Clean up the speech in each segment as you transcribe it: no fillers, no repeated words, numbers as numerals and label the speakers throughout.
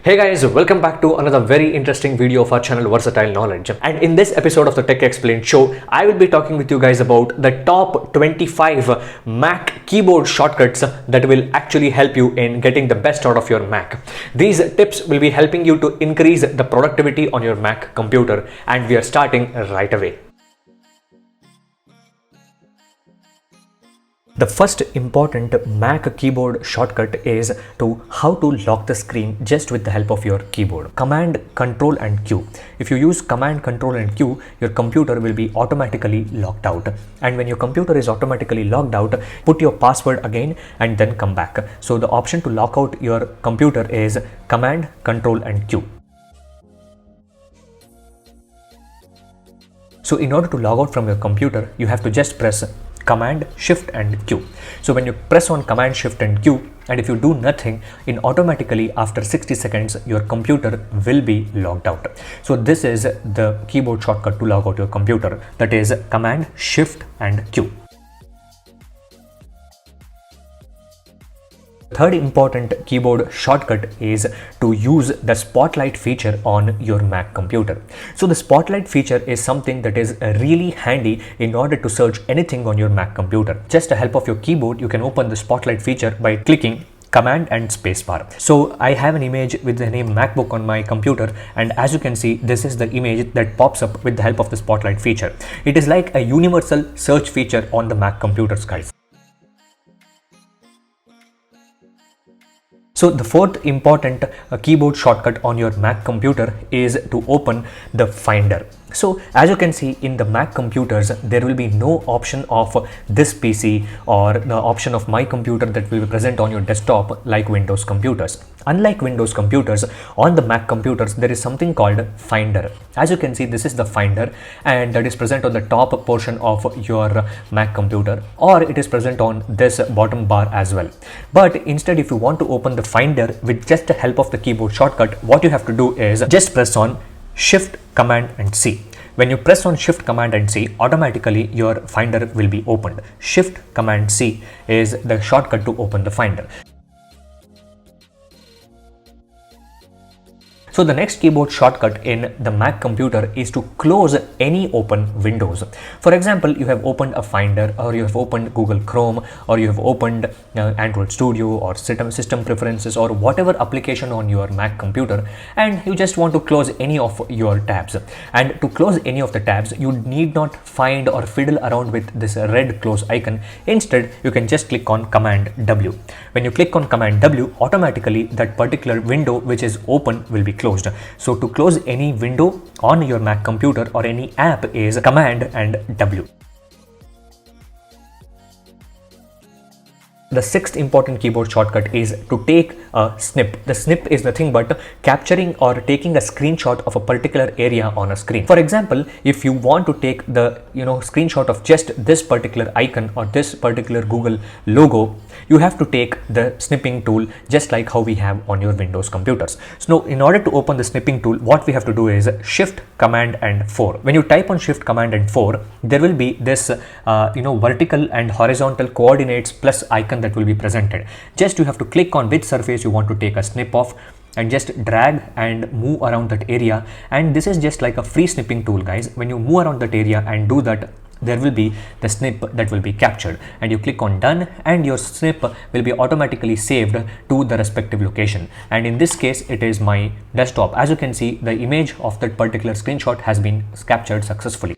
Speaker 1: Hey guys, welcome back to another very interesting video of our channel Versatile Knowledge. And in this episode of the Tech Explained show, I will be talking with you guys about the top 25 Mac keyboard shortcuts that will actually help you in getting the best out of your Mac. These tips will be helping you to increase the productivity on your Mac computer, and we are starting right away. The first important Mac keyboard shortcut is to how to lock the screen just with the help of your keyboard. Command, Control and Q. If you use Command, Control and Q, your computer will be automatically locked out. And when your computer is automatically locked out, put your password again and then come back. So the option to lock out your computer is Command, Control and Q. So in order to log out from your computer, you have to just press Command, Shift and Q. So when you press on Command, Shift and Q, and if you do nothing, automatically after 60 seconds, your computer will be logged out. So this is the keyboard shortcut to log out your computer. That is Command, Shift and Q. Third important keyboard shortcut is to use the spotlight feature on your Mac computer. So the spotlight feature is something that is really handy in order to search anything on your Mac computer. Just the help of your keyboard, you can open the spotlight feature by clicking Command and Spacebar. So I have an image with the name MacBook on my computer, and as you can see, this is the image that pops up with the help of the spotlight feature. It is like a universal search feature on the Mac computers, guys. So the fourth important keyboard shortcut on your Mac computer is to open the Finder. So as you can see in the Mac computers, there will be no option of this PC or the option of my computer that will be present on your desktop like Windows computers. Unlike Windows computers, on the Mac computers, there is something called Finder. As you can see, this is the Finder, and that is present on the top portion of your Mac computer, or it is present on this bottom bar as well. But instead, if you want to open the Finder with just the help of the keyboard shortcut, what you have to do is just press on Shift, Command and C. When you press on Shift, Command and C, automatically your Finder will be opened. Shift, Command C is the shortcut to open the Finder. So the next keyboard shortcut in the Mac computer is to close any open windows. For example, you have opened a Finder, or you have opened Google Chrome, or you have opened Android Studio or system preferences, or whatever application on your Mac computer, and you just want to close any of your tabs. And to close any of the tabs, you need not find or fiddle around with this red close icon. Instead, you can just click on Command W. When you click on Command W, automatically that particular window which is open will be closed. So to close any window on your Mac computer or any app is Command and W. The sixth important keyboard shortcut is to take a snip. The snip is nothing but capturing or taking a screenshot of a particular area on a screen. For example, if you want to take the screenshot of just this particular icon or this particular Google logo, you have to take the snipping tool just like how we have on your Windows computers. So in order to open the snipping tool, what we have to do is Shift, Command and 4. When you type on Shift, Command and 4, there will be this vertical and horizontal coordinates plus icon that will be presented. Just you have to click on which surface you want to take a snip of and just drag and move around that area. And this is just like a free snipping tool, guys. When you move around that area and do that, there will be the snip that will be captured, and you click on done, and your snip will be automatically saved to the respective location. And in this case, it is my desktop. As you can see, the image of that particular screenshot has been captured successfully.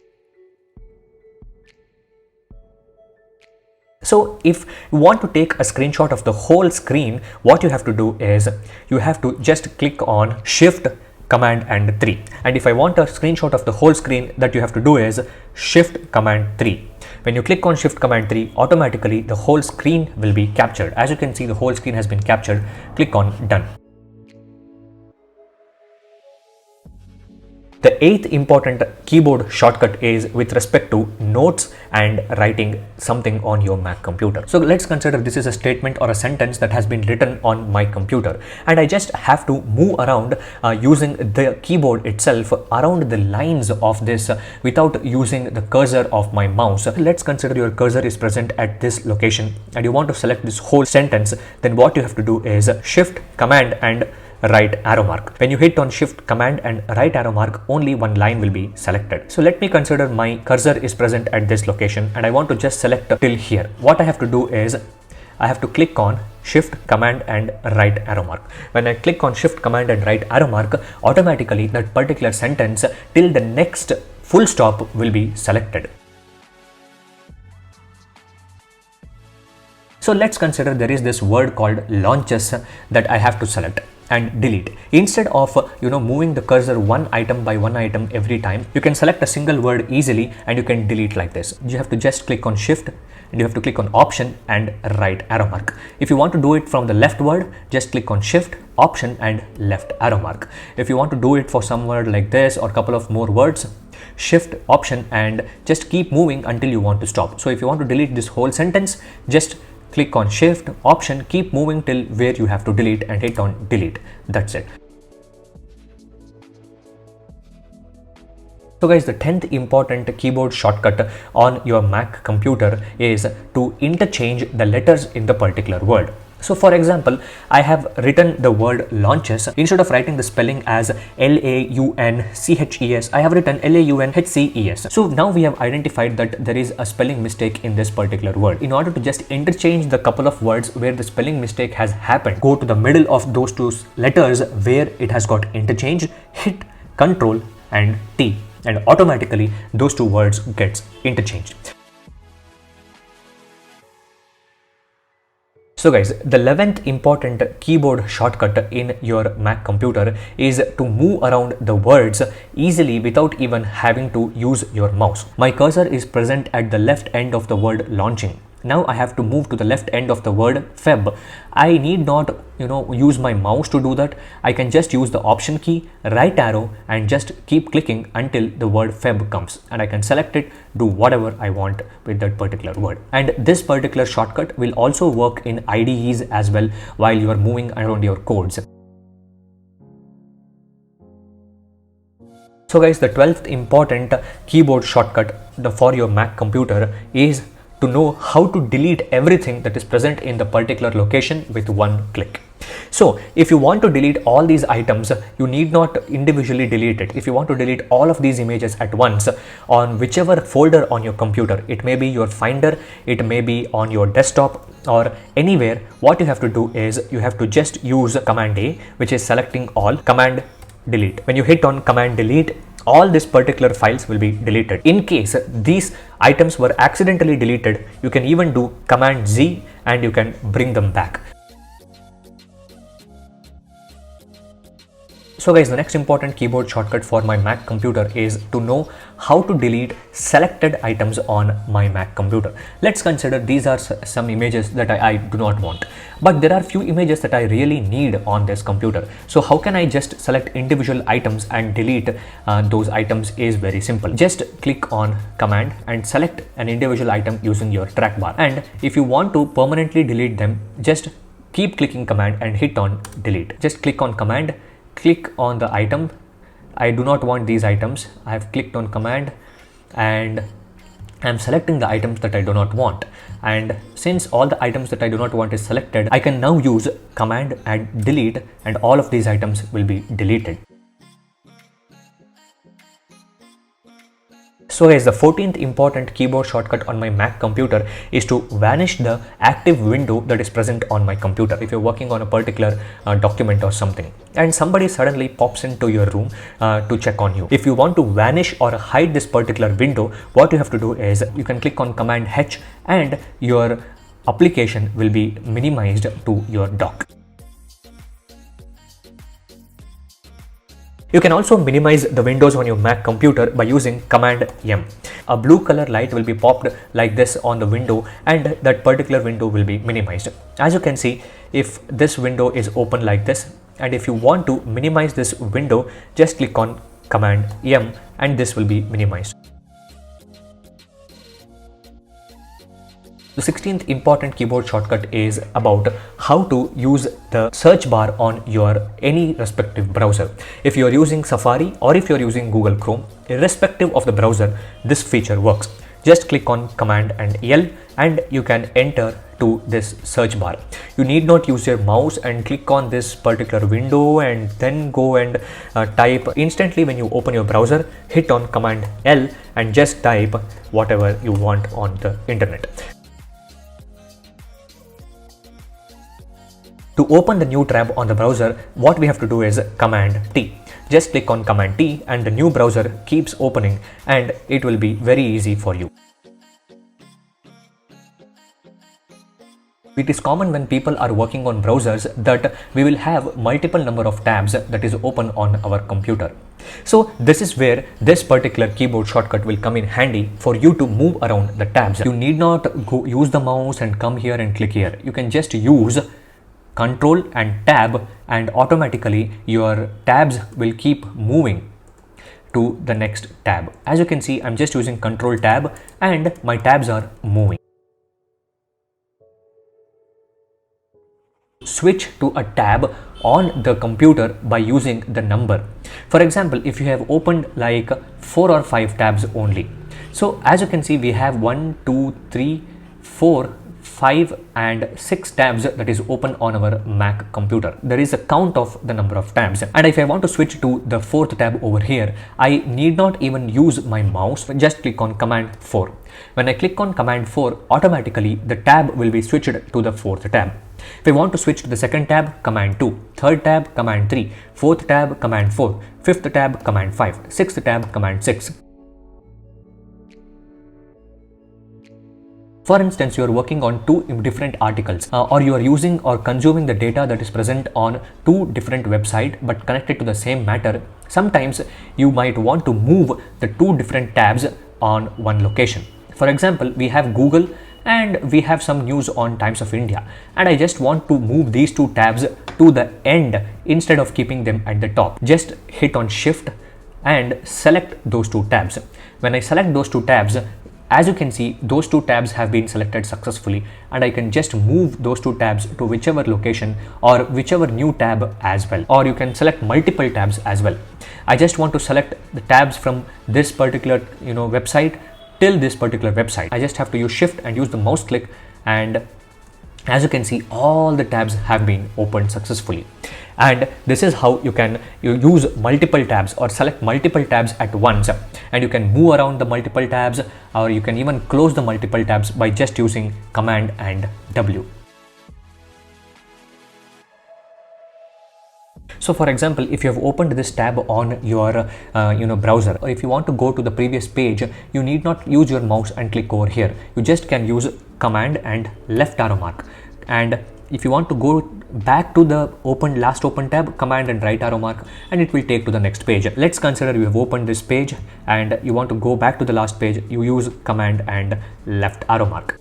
Speaker 1: So if you want to take a screenshot of the whole screen, what you have to do is you have to just click on Shift, Command and 3. And if I want a screenshot of the whole screen, that you have to do is Shift, Command 3. When you click on Shift, Command 3, automatically the whole screen will be captured. As you can see, the whole screen has been captured. Click on Done. The eighth important keyboard shortcut is with respect to notes and writing something on your Mac computer. So let's consider this is a statement or a sentence that has been written on my computer, and I just have to move around using the keyboard itself around the lines of this without using the cursor of my mouse. Let's consider your cursor is present at this location and you want to select this whole sentence. Then what you have to do is Shift, Command and right arrow mark. When you hit on shift command and right arrow mark, only one line will be selected. So let me consider my cursor is present at this location and I want to just select till here. What I have to do is I have to click on shift command and right arrow mark. When I click on shift command and right arrow mark, automatically that particular sentence till the next full stop will be selected. So let's consider there is this word called launches that I have to select and delete. Instead of moving the cursor one item by one item every time, you can select a single word easily and you can delete like this. You have to just click on shift and you have to click on option and right arrow mark. If you want to do it from the left word, just click on shift, option and left arrow mark. If you want to do it for some word like this or couple of more words, shift, option and just keep moving until you want to stop. So if you want to delete this whole sentence, just click on shift, option, keep moving till where you have to delete and hit on delete. That's it. So guys, the 10th important keyboard shortcut on your Mac computer is to interchange the letters in the particular word. So for example, I have written the word launches. Instead of writing the spelling as L-A-U-N-C-H-E-S, I have written L-A-U-N-H-C-E-S. So now we have identified that there is a spelling mistake in this particular word. In order to just interchange the couple of words where the spelling mistake has happened, go to the middle of those two letters where it has got interchanged, hit Ctrl and T, and automatically those two words gets interchanged. So guys, the 11th important keyboard shortcut in your Mac computer is to move around the words easily without even having to use your mouse. My cursor is present at the left end of the word launching. Now I have to move to the left end of the word Feb. I need not use my mouse to do that. I can just use the option key, right arrow and just keep clicking until the word Feb comes and I can select it, do whatever I want with that particular word. And this particular shortcut will also work in IDEs as well while you are moving around your codes. So guys, the 12th important keyboard shortcut for your Mac computer is to know how to delete everything that is present in the particular location with one click. So if you want to delete all these items, you need not individually delete it. If you want to delete all of these images at once on whichever folder on your computer, it may be your Finder, it may be on your desktop or anywhere, what you have to do is you have to just use Command A, which is selecting all, Command Delete. When you hit on Command Delete, all these particular files will be deleted. In case these items were accidentally deleted, you can even do Command Z and you can bring them back. So guys, the next important keyboard shortcut for my Mac computer is to know how to delete selected items on my Mac computer. Let's consider these are some images that I do not want, but there are few images that I really need on this computer. So how can I just select individual items and delete those items is very simple. Just click on Command and select an individual item using your trackbar. And if you want to permanently delete them, just keep clicking Command and hit on Delete. Just click on Command, click on the item. I do not want these items. I have clicked on Command and I'm selecting the items that I do not want. And since all the items that I do not want is selected, I can now use Command and Delete and all of these items will be deleted. So guys, the 14th important keyboard shortcut on my Mac computer is to vanish the active window that is present on my computer. If you're working on a particular document or something and somebody suddenly pops into your room to check on you. If you want to vanish or hide this particular window, what you have to do is you can click on Command H and your application will be minimized to your dock. You can also minimize the windows on your Mac computer by using Command M. A blue color light will be popped like this on the window and that particular window will be minimized. As you can see, if this window is open like this and if you want to minimize this window, just click on Command M and this will be minimized. The 16th important keyboard shortcut is about how to use the search bar on your any respective browser. If you are using Safari or if you are using Google Chrome, irrespective of the browser, this feature works. just click on Command and L and you can enter to this search bar. You need not use your mouse and click on this particular window and then go and type. Instantly when you open your browser, hit on Command L and just type whatever you want on the internet. To open the new tab on the browser, what we have to do is Command T. Just click on Command T and the new browser keeps opening and it will be very easy for you. It is common when people are working on browsers that we will have multiple number of tabs that is open on our computer. So this is where this particular keyboard shortcut will come in handy for you to move around the tabs. You need not go use the mouse and come here and click here. You can just use Control and Tab and automatically your tabs will keep moving to the next tab. As you can see, I'm just using Control Tab and my tabs are moving. Switch to a tab on the computer by using the number. For example, if you have opened like 4 or 5 tabs only. So as you can see, we have 1, 2, 3, 4, 5 and 6 tabs that is open on our Mac computer. There is a count of the number of tabs, and if I want to switch to the 4th tab over here, I need not even use my mouse. Just click on Command 4. When I click on Command 4, automatically the tab will be switched to the 4th tab. If I want to switch to the 2nd tab, Command 2, 3rd tab, Command 3, 4th tab, Command 4, 5th tab, Command 5, 6th tab, Command 6. For instance, you are working on 2 different articles or you are using or consuming the data that is present on 2 different websites but connected to the same matter. Sometimes you might want to move the 2 different tabs on one location. For example, we have Google and we have some news on Times of India, and I just want to move these 2 tabs to the end instead of keeping them at the top. Just hit on Shift and select those 2 tabs. When I select those 2 tabs, as you can see, those 2 tabs have been selected successfully, and I can just move those 2 tabs to whichever location or whichever new tab as well, or you can select multiple tabs as well. I just want to select the tabs from this particular website till this particular website. I just have to use Shift and use the mouse click, and as you can see, all the tabs have been opened successfully. And this is how you can use multiple tabs or select multiple tabs at once, and you can move around the multiple tabs, or you can even close the multiple tabs by just using Command and W. So for example, if you have opened this tab on your browser, or if you want to go to the previous page, you need not use your mouse and click over here. You just can use Command and left arrow mark, and if you want to go back to the last open tab, Command and right arrow mark, and it will take to the next page. Let's consider you have opened this page and you want to go back to the last page. You use Command and left arrow mark.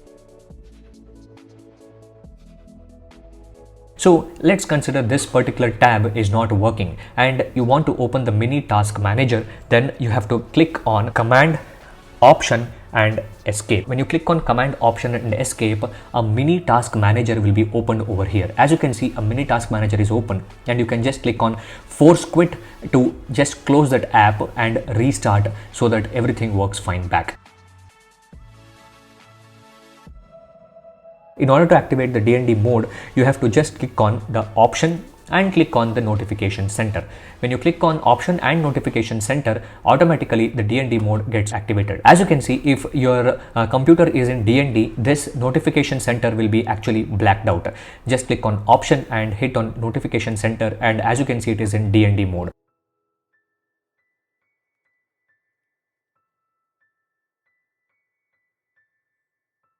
Speaker 1: So let's consider this particular tab is not working and you want to open the mini task manager. Then you have to click on Command, Option and Escape. When you click on Command, Option and Escape, a mini task manager will be opened over here. As you can see, a mini task manager is open, and you can just click on Force Quit to just close that app and restart so that everything works fine back. In order to activate the DND mode, you have to just click on the option and click on the notification center. When you click on option and notification center, automatically the DND mode gets activated. As you can see, if your computer is in DND, this notification center will be actually blacked out. Just click on option and hit on notification center, and as you can see, it is in DND mode.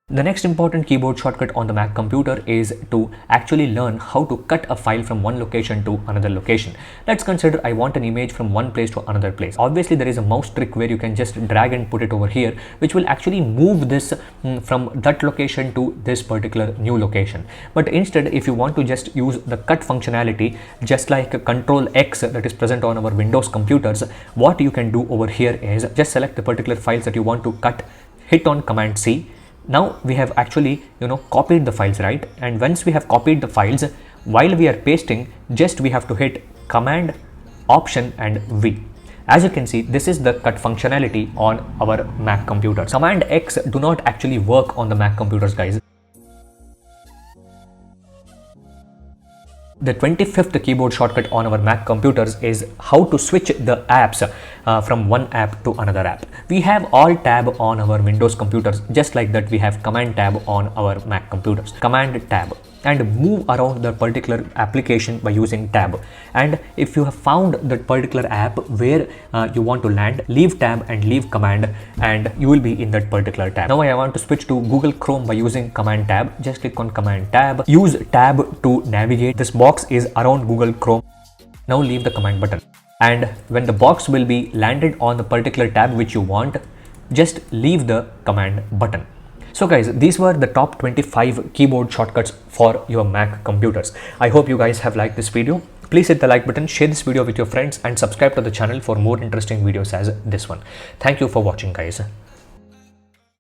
Speaker 1: The next important keyboard shortcut on the Mac computer is to actually learn how to cut a file from one location to another location. Let's consider I want an image from one place to another place. Obviously, there is a mouse trick where you can just drag and put it over here, which will actually move this from that location to this particular new location. But instead, if you want to just use the cut functionality, just like a Control X that is present on our Windows computers, what you can do over here is just select the particular files that you want to cut, hit on Command C. Now we have actually copied the files, right? And once we have copied the files, while we are pasting, just we have to hit Command, Option and V. As you can see, this is the cut functionality on our Mac computers. Command X do not actually work on the Mac computers, guys. The 25th keyboard shortcut on our Mac computers is how to switch the apps from one app to another app. We have Alt tab on our Windows computers, just like that we have Command tab on our Mac computers. Command tab, and move around the particular application by using tab. And if you have found that particular app where you want to land, leave tab and leave command, and you will be in that particular tab. Now I want to switch to Google Chrome by using command tab. Just click on command tab, use tab to navigate. This box is around Google Chrome. Now leave the command button, and when the box will be landed on the particular tab which you want, just leave the command button. So guys, these were the top 25 keyboard shortcuts for your Mac computers. I hope you guys have liked this video. Please hit the like button, share this video with your friends, and subscribe to the channel for more interesting videos as this one. Thank you for watching, guys.